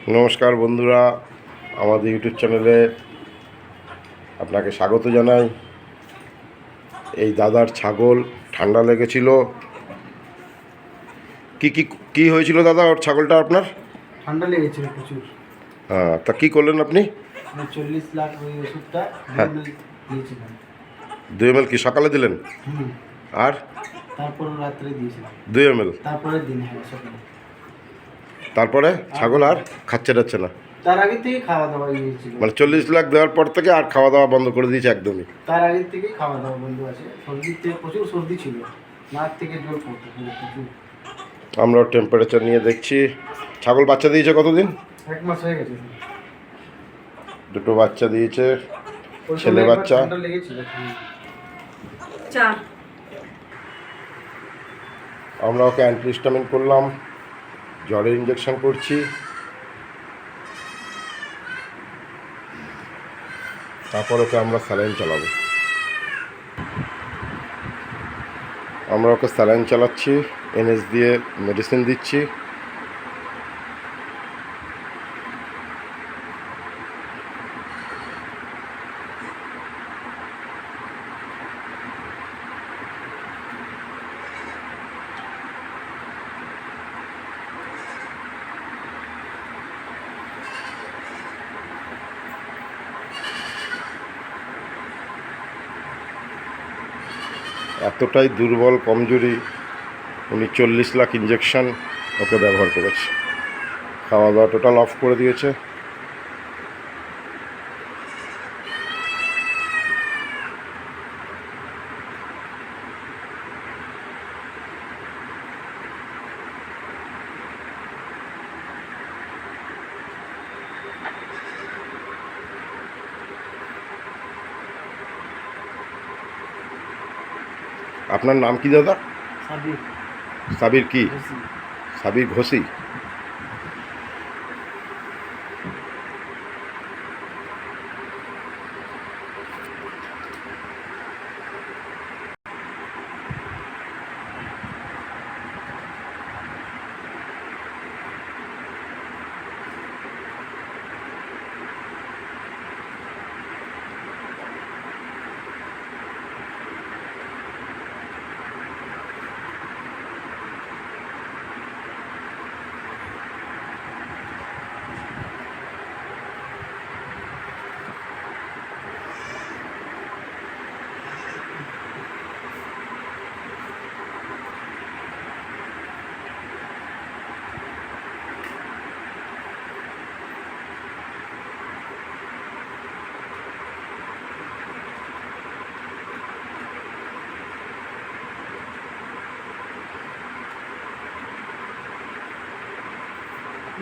নমস্কার বন্ধুরা, আমাদের ইউটিউব চ্যানেলে আপনাকে স্বাগত জানাই। এই দাদার ছাগল ঠান্ডা লেগেছিল। কি কি কি হয়েছিল দাদা ওর ছাগলটা আপনার? ঠান্ডা লেগেছিল প্রচুর। হ্যাঁ, তা কী করলেন আপনি? 40 লাখ ওই ওষুধটা হ্যাঁ, দিয়েছিলাম। 2 ml কি সকালে দিলেন? আর তারপর রাত্রে দিয়েছিলাম 2 ml। তারপরের দিন, হ্যাঁ সকালে। তারপরে ছাগল আর খাচ্ছে যাচ্ছে না? তার আগে থেকে খাওয়া দাওয়া দিয়েছিল, মানে 40 লাখ দেওয়ার পর থেকে আর খাওয়া দাওয়া বন্ধ করে দিয়েছে একদমই? তার আগে থেকেই খাওয়া দাওয়া বন্ধ আছে। সর্দিতে প্রচুর সর্দি ছিল, নাক থেকে জল পড়তো প্রচুর। আমরা টেম্পারেচার নিয়ে দেখছি। ছাগল বাচ্চা দিয়েছে কতদিন? 1 মাস হয়ে গেছে। 2টো বাচ্চা দিয়েছে, ছেলে বাচ্চা। ঠান্ডা লেগেছিল। আমরা ওকে অ্যান্টিহিস্টামিন করলাম, জ্বরের ইঞ্জেকশন করছি। তারপর ওকে আমরা স্যালাইন চালাবো। আমরা ওকে স্যালাইন চালাচ্ছি, এনএস দিয়ে মেডিসিন দিচ্ছি। এতটাই দুর্বল কমজোরি, উনি 40 লাখ ইঞ্জেকশন ওকে ব্যবহার করেছে। খাওয়া দাওয়া টোটাল অফ করে দিয়েছে। আপনার নাম কি দাদা? সাবির। সাবির কি? সাবির ঘোষী।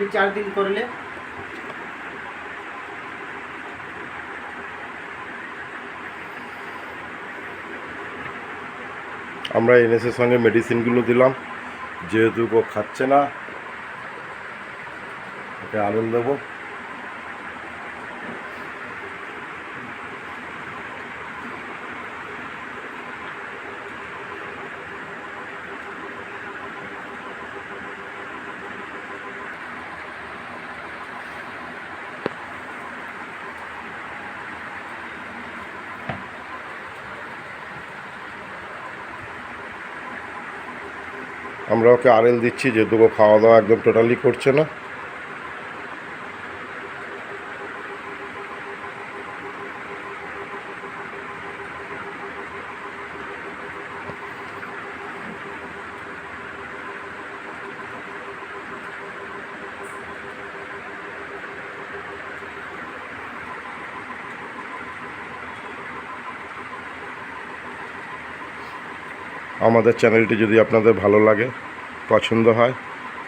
আপনি 4 দিন করলে আমরা এনএসের সঙ্গে মেডিসিনগুলো দিলাম, যেহেতু ও খাচ্ছে না ওকে আলন দেবো। আমরা ওকে আরএল দিচ্ছি, যেহেতু ও খাওয়া দাওয়া একদম টোটালি করছে না। আমাদের চ্যানেলটি যদি আপনাদের ভালো লাগে, পছন্দ হয়,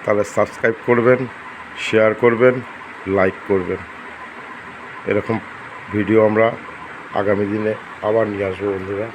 তাহলে সাবস্ক্রাইব করবেন, শেয়ার করবেন, লাইক করবেন। এরকম ভিডিও আমরা আগামী দিনে আবার নিয়ে আসবো বন্ধুরা।